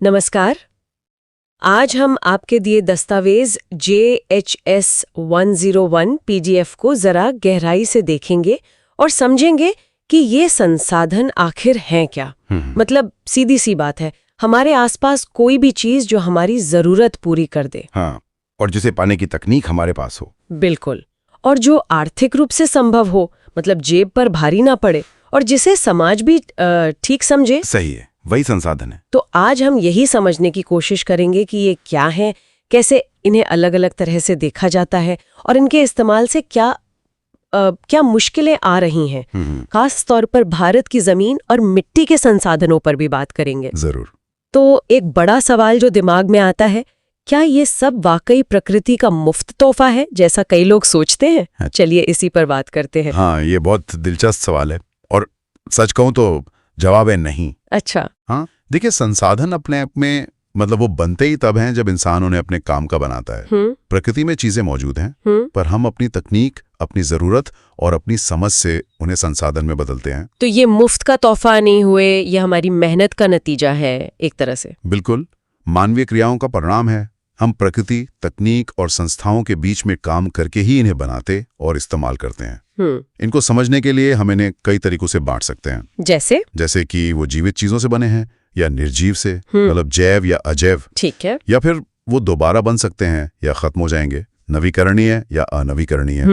नमस्कार। आज हम आपके दिए दस्तावेज JHS 101 PDF को जरा गहराई से देखेंगे और समझेंगे कि ये संसाधन आखिर हैं क्या। मतलब सीधी सी बात है, हमारे आसपास कोई भी चीज जो हमारी जरूरत पूरी कर दे। हाँ, और जिसे पाने की तकनीक हमारे पास हो। बिल्कुल। और जो आर्थिक रूप से संभव हो, मतलब जेब पर भारी ना पड़े, और जिसे समाज भी ठीक समझे। सही है, वही संसाधन है। तो आज हम यही समझने की कोशिश करेंगे कि ये क्या है, कैसे इन्हें अलग अलग तरह से देखा जाता है और इनके इस्तेमाल से क्या मुश्किलें आ रही हैं। खास तौर पर भारत की जमीन और मिट्टी के संसाधनों पर भी बात करेंगे। जरूर। तो एक बड़ा सवाल जो दिमाग में आता है, क्या ये सब वाकई प्रकृति का मुफ्त तोहफा है जैसा कई लोग सोचते हैं? चलिए इसी पर बात करते हैं। हाँ, ये बहुत दिलचस्प सवाल है और सच कहूं तो जवाब है नहीं। अच्छा। हाँ, देखिए, संसाधन अपने आप में मतलब वो बनते ही तब हैं जब इंसान उन्हें अपने काम का बनाता है। प्रकृति में चीजें मौजूद हैं, पर हम अपनी तकनीक, अपनी जरूरत और अपनी समझ से उन्हें संसाधन में बदलते हैं। तो ये मुफ्त का तोहफा नहीं हुए, ये हमारी मेहनत का नतीजा है एक तरह से। बिल्कुल, मानवीय क्रियाओं का परिणाम है। हम प्रकृति, तकनीक और संस्थाओं के बीच में काम करके ही इन्हें बनाते और इस्तेमाल करते हैं। इनको समझने के लिए हम इन्हें कई तरीकों से बांट सकते हैं। जैसे कि वो जीवित चीजों से बने हैं या निर्जीव से, मतलब जैव या अजैव। ठीक है। या फिर वो दोबारा बन सकते हैं या खत्म हो जाएंगे, नवीकरणीय या अनवीकरणीय।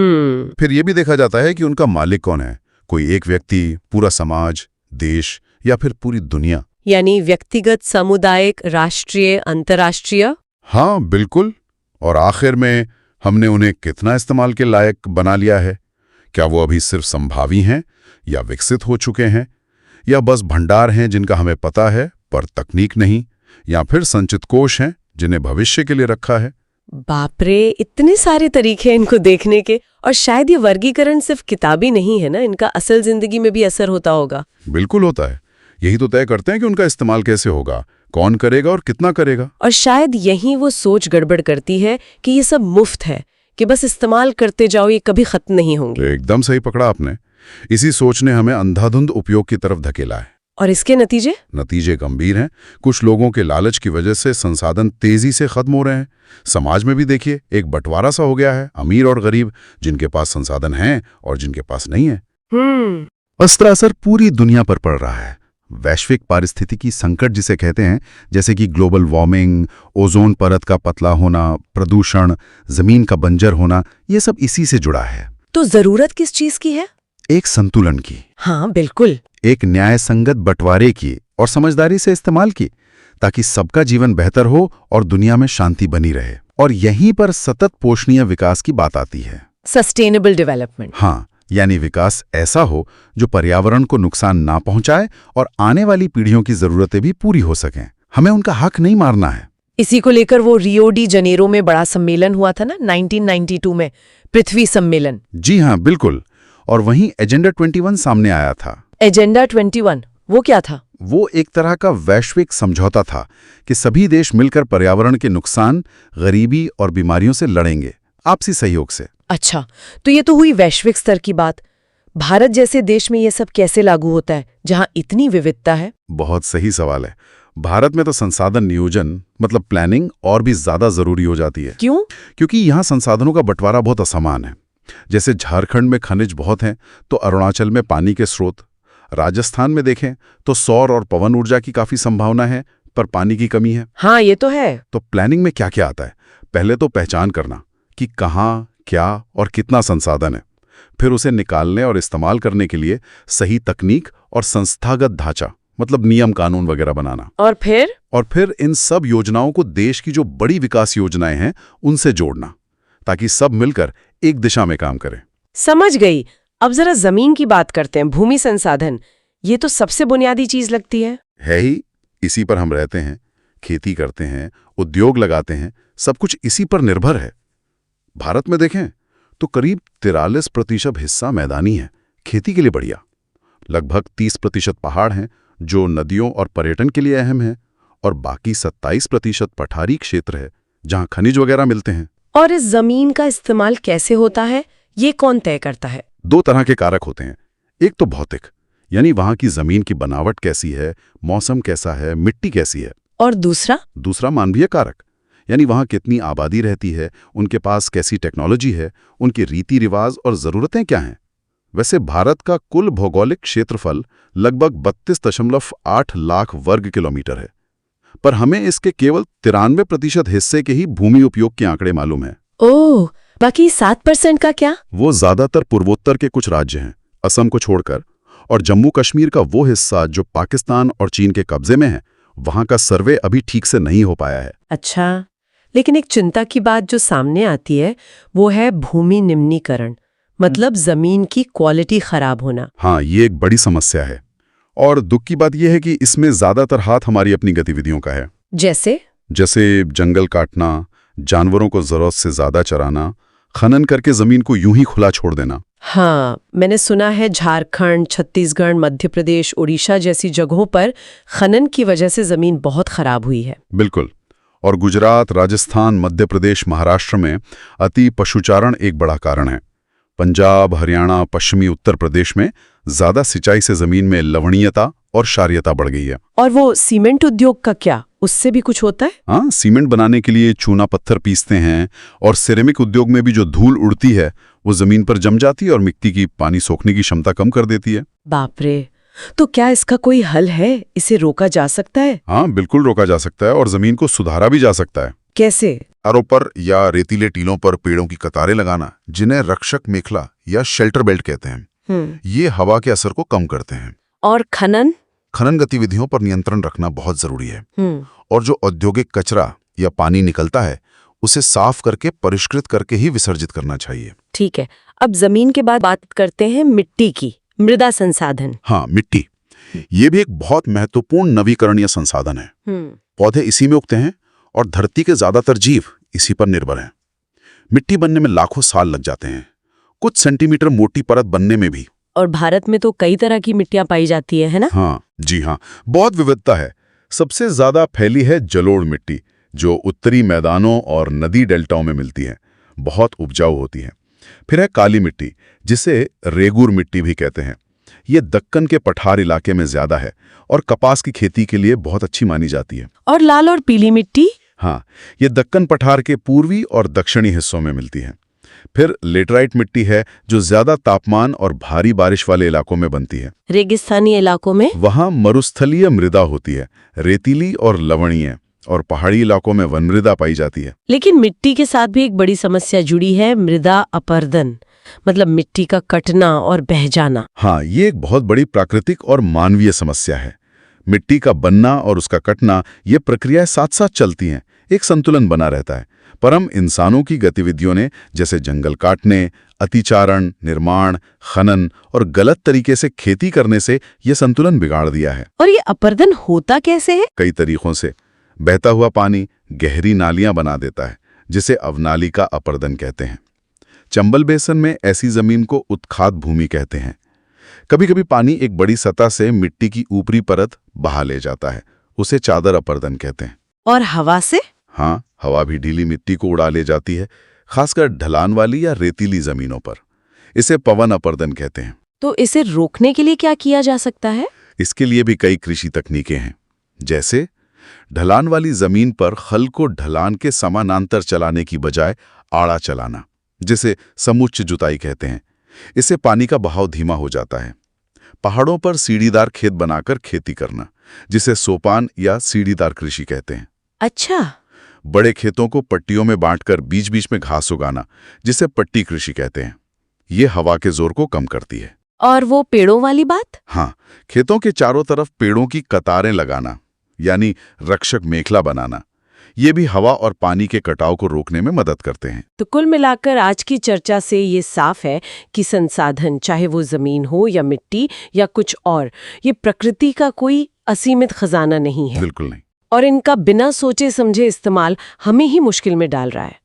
फिर ये भी देखा जाता है कि उनका मालिक कौन है, कोई एक व्यक्ति, पूरा समाज, देश या फिर पूरी दुनिया। यानी व्यक्तिगत, सामुदायिक, राष्ट्रीय, अंतर्राष्ट्रीय। हाँ बिल्कुल। और आखिर में हमने उन्हें कितना इस्तेमाल के लायक बना लिया है। क्या वो अभी सिर्फ संभावी हैं या विकसित हो चुके हैं, या बस भंडार हैं जिनका हमें पता है पर तकनीक नहीं, या फिर संचित कोश हैं जिन्हें भविष्य के लिए रखा है। बाप रे, इतने सारे तरीके हैं इनको देखने के। और शायद ये वर्गीकरण सिर्फ किताबी नहीं है ना, इनका असल जिंदगी में भी असर होता होगा। बिल्कुल होता है। यही तो तय करते हैं कि उनका इस्तेमाल कैसे होगा, कौन करेगा और कितना करेगा। और शायद यही वो सोच गड़बड़ करती है कि ये सब मुफ्त है, कि बस इस्तेमाल करते जाओ, ये कभी खत्म नहीं होंगे। एकदम सही पकड़ा आपने। इसी सोच ने हमें अंधाधुंध उपयोग की तरफ धकेला है। और इसके नतीजे गंभीर हैं। कुछ लोगों के लालच की वजह से संसाधन तेजी से खत्म हो रहे हैं। समाज में भी देखिए, एक बंटवारा सा हो गया है, अमीर और गरीब, जिनके पास संसाधन हैं और जिनके पास नहीं है। इसका असर पूरी दुनिया पर पड़ रहा है। वैश्विक पारिस्थितिकी संकट जिसे कहते हैं, जैसे कि ग्लोबल वार्मिंग, ओजोन परत का पतला होना, प्रदूषण, जमीन का बंजर होना, ये सब इसी से जुड़ा है। तो जरूरत किस चीज की है? एक संतुलन की। हाँ बिल्कुल। एक न्याय संगत बंटवारे की और समझदारी से इस्तेमाल की, ताकि सबका जीवन बेहतर हो और दुनिया में शांति बनी रहे। और यहीं पर सतत पोषणीय विकास की बात आती है। Sustainable development. हाँ, यानी विकास ऐसा हो जो पर्यावरण को नुकसान ना पहुंचाए और आने वाली पीढ़ियों की जरूरतें भी पूरी हो सकें। हमें उनका हक नहीं मारना है। इसी को लेकर वो रियो डी जनेरो में बड़ा सम्मेलन हुआ था ना, 1992 में, पृथ्वी सम्मेलन। जी हाँ बिल्कुल। और वहीं एजेंडा 21 सामने आया था। एजेंडा 21 वो क्या था? वो एक तरह का वैश्विक समझौता था कि सभी देश मिलकर पर्यावरण के नुकसान, गरीबी और बीमारियों से लड़ेंगे, आपसी सहयोग से। अच्छा, तो ये तो हुई वैश्विक स्तर की बात। भारत जैसे देश में ये सब कैसे लागू होता है, जहां इतनी विविधता है? बहुत सही सवाल है। भारत में तो संसाधन नियोजन, मतलब प्लानिंग, और भी ज्यादा जरूरी हो जाती है। क्यों? क्योंकि यहाँ संसाधनों का बंटवारा बहुत असमान है। जैसे झारखंड में खनिज बहुत हैं, तो अरुणाचल में पानी के स्रोत। राजस्थान में देखें तो सौर और पवन ऊर्जा की काफी संभावना है, पर पानी की कमी है। हाँ ये तो है। तो प्लानिंग में क्या क्या आता है? पहले तो पहचान करना कि कहाँ, क्या और कितना संसाधन है। फिर उसे निकालने और इस्तेमाल करने के लिए सही तकनीक और संस्थागत ढांचा, मतलब नियम कानून वगैरह बनाना। और फिर इन सब योजनाओं को देश की जो बड़ी विकास योजनाएं हैं उनसे जोड़ना, ताकि सब मिलकर एक दिशा में काम करें। समझ गई। अब जरा जमीन की बात करते हैं, भूमि संसाधन। ये तो सबसे बुनियादी चीज लगती है ही। इसी पर हम रहते हैं, खेती करते हैं, उद्योग लगाते हैं, सब कुछ इसी पर निर्भर है। भारत में देखें तो करीब 43% हिस्सा मैदानी है, खेती के लिए बढ़िया। लगभग 30% पहाड़ हैं जो नदियों और पर्यटन के लिए अहम है, और बाकी 27% पठारी क्षेत्र है जहां खनिज वगैरह मिलते हैं। और इस जमीन का इस्तेमाल कैसे होता है, ये कौन तय करता है? 2 तरह के कारक होते हैं। एक तो भौतिक, यानी वहां की जमीन की बनावट कैसी है, मौसम कैसा है, मिट्टी कैसी है। और दूसरा मानवीय कारक, यानी वहाँ कितनी आबादी रहती है, उनके पास कैसी टेक्नोलॉजी है, उनके रीति रिवाज और ज़रूरतें क्या हैं। वैसे भारत का कुल भौगोलिक क्षेत्रफल लगभग 32.8 लाख वर्ग किलोमीटर है, पर हमें इसके केवल 93% हिस्से के ही भूमि उपयोग के आंकड़े मालूम हैं। ओह, बाकी 7% का क्या? वो ज्यादातर पूर्वोत्तर के कुछ राज्य हैं, असम को छोड़कर, और जम्मू कश्मीर का वो हिस्सा जो पाकिस्तान और चीन के कब्जे में है, वहां का सर्वे अभी ठीक से नहीं हो पाया है। अच्छा, लेकिन एक चिंता की बात जो सामने आती है वो है भूमि निम्नीकरण, मतलब जमीन की क्वालिटी खराब होना। हाँ, ये एक बड़ी समस्या है, और दुख की बात यह है कि इसमें ज्यादातर हाथ हमारी अपनी गतिविधियों का है। जैसे जंगल काटना, जानवरों को जरूरत से ज्यादा चराना, खनन करके जमीन को यूं ही खुला छोड़ देना। हाँ, मैंने सुना है झारखंड, छत्तीसगढ़, मध्य प्रदेश, उड़ीसा जैसी जगहों पर खनन की वजह से जमीन बहुत खराब हुई है। बिल्कुल, और गुजरात, राजस्थान, मध्य प्रदेश, महाराष्ट्र में अति पशुचारण एक बड़ा कारण है। पंजाब, हरियाणा, पश्चिमी उत्तर प्रदेश में ज्यादा सिंचाई से जमीन में लवणीयता और क्षारीयता बढ़ गई है। और वो सीमेंट उद्योग का क्या, उससे भी कुछ होता है? हाँ, सीमेंट बनाने के लिए चूना पत्थर पीसते हैं, और सिरेमिक उद्योग में भी जो धूल उड़ती है वो जमीन पर जम जाती है और मिट्टी की पानी सोखने की क्षमता कम कर देती है। बाप रे, तो क्या इसका कोई हल है? इसे रोका जा सकता है? हाँ, बिल्कुल रोका जा सकता है, और जमीन को सुधारा भी जा सकता है। कैसे? तारों पर या रेतीले टीलों पर पेड़ों की कतारें लगाना, जिन्हें रक्षक मेखला या शेल्टर बेल्ट कहते हैं, ये हवा के असर को कम करते हैं। और खनन गतिविधियों पर नियंत्रण रखना बहुत जरूरी है। और जो औद्योगिक कचरा या पानी निकलता है, उसे साफ करके परिष्कृत करके ही विसर्जित करना चाहिए। ठीक है, अब जमीन के बाद बात करते हैं मिट्टी की, मृदा संसाधन। हाँ, मिट्टी, ये भी एक बहुत महत्वपूर्ण नवीकरणीय संसाधन है। पौधे इसी में उगते हैं और धरती के ज्यादातर जीव इसी पर निर्भर हैं। मिट्टी बनने में लाखों साल लग जाते हैं, कुछ सेंटीमीटर मोटी परत बनने में भी। और भारत में तो कई तरह की मिट्टियां पाई जाती है ना? हाँ जी हाँ, बहुत विविधता है। सबसे ज्यादा फैली है जलोढ़ मिट्टी, जो उत्तरी मैदानों और नदी डेल्टाओं में मिलती है, बहुत उपजाऊ होती है। फिर है काली मिट्टी, जिसे रेगूर मिट्टी भी कहते हैं। ये दक्कन के पठार इलाके में ज्यादा है और कपास की खेती के लिए बहुत अच्छी मानी जाती है। और लाल और पीली मिट्टी? हाँ, ये दक्कन पठार के पूर्वी और दक्षिणी हिस्सों में मिलती है। फिर लेटराइट मिट्टी है, जो ज्यादा तापमान और भारी बारिश वाले इलाकों में बनती है। रेगिस्तानी इलाकों में? वहां मरुस्थलीय मृदा होती है, रेतीली और लवणीय, और पहाड़ी इलाकों में वन मृदा पाई जाती है। लेकिन मिट्टी के साथ भी एक बड़ी समस्या जुड़ी है, मृदा अपरदन, मतलब मिट्टी का कटना और बह जाना। हाँ, ये एक बहुत बड़ी प्राकृतिक और मानवीय समस्या है। मिट्टी का बनना और उसका कटना, ये प्रक्रियाएं साथ साथ चलती हैं, एक संतुलन बना रहता है। पर हम इंसानों की गतिविधियों ने, जैसे जंगल काटने, अतिचारण, निर्माण, खनन और गलत तरीके से खेती करने से ये संतुलन बिगाड़ दिया है। और ये अपरदन होता कैसे है? कई तरीकों से। बहता हुआ पानी गहरी नालियां बना देता है, जिसे अवनाली का अपरदन कहते हैं। चंबल बेसन में ऐसी जमीन को उत्खात भूमि कहते हैं। कभी कभी पानी एक बड़ी सतह से मिट्टी की ऊपरी परत बहा ले जाता है, उसे चादर अपरदन कहते हैं। और हवा से? हाँ, हवा भी ढीली मिट्टी को उड़ा ले जाती है, खासकर ढलान वाली या रेतीली जमीनों पर। इसे पवन अपरदन कहते हैं। तो इसे रोकने के लिए क्या किया जा सकता है? इसके लिए भी कई कृषि तकनीकें हैं, जैसे ढलान वाली जमीन पर खल को ढलान के समानांतर चलाने की बजाय आड़ा चलाना, जिसे समुच्च जुताई कहते हैं। इससे पानी का बहाव धीमा हो जाता है। पहाड़ों पर सीढ़ीदार खेत बनाकर खेती करना, जिसे सोपान या सीढ़ीदार कृषि कहते हैं। अच्छा। बड़े खेतों को पट्टियों में बांटकर बीच बीच में घास उगाना, जिसे पट्टी कृषि कहते हैं। ये हवा के जोर को कम करती है। और वो पेड़ों वाली बात? हाँ, खेतों के चारों तरफ पेड़ों की कतारें लगाना, यानी रक्षक मेखला बनाना, ये भी हवा और पानी के कटाव को रोकने में मदद करते हैं। तो कुल मिलाकर आज की चर्चा से ये साफ है कि संसाधन, चाहे वो जमीन हो या मिट्टी या कुछ और, ये प्रकृति का कोई असीमित खजाना नहीं है। बिल्कुल नहीं। और इनका बिना सोचे समझे इस्तेमाल हमें ही मुश्किल में डाल रहा है।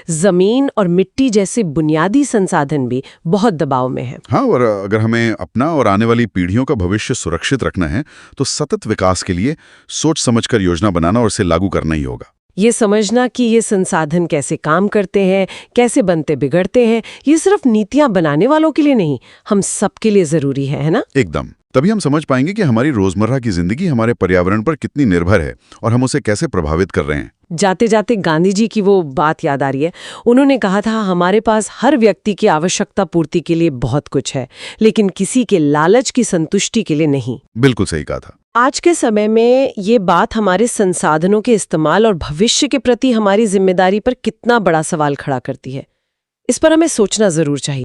जमीन और मिट्टी जैसे बुनियादी संसाधन भी बहुत दबाव में है। हाँ, और अगर हमें अपना और आने वाली पीढ़ियों का भविष्य सुरक्षित रखना है, तो सतत विकास के लिए सोच समझकर योजना बनाना और इसे लागू करना ही होगा। ये समझना कि ये संसाधन कैसे काम करते हैं, कैसे बनते बिगड़ते हैं, ये सिर्फ नीतियां बनाने वालों के लिए नहीं, हम सबके लिए जरूरी है ना? एकदम। तभी हम समझ पाएंगे कि हमारी रोजमर्रा की जिंदगी हमारे पर्यावरण पर कितनी निर्भर है और हम उसे कैसे प्रभावित कर रहे हैं। जाते जाते गांधी जी की वो बात याद आ रही है। उन्होंने कहा था, हमारे पास हर व्यक्ति की आवश्यकता पूर्ति के लिए बहुत कुछ है, लेकिन किसी के लालच की संतुष्टि के लिए नहीं। बिल्कुल सही कहा था। आज के समय में ये बात हमारे संसाधनों के इस्तेमाल और भविष्य के प्रति हमारी जिम्मेदारी पर कितना बड़ा सवाल खड़ा करती है। इस पर हमें सोचना जरूर चाहिए।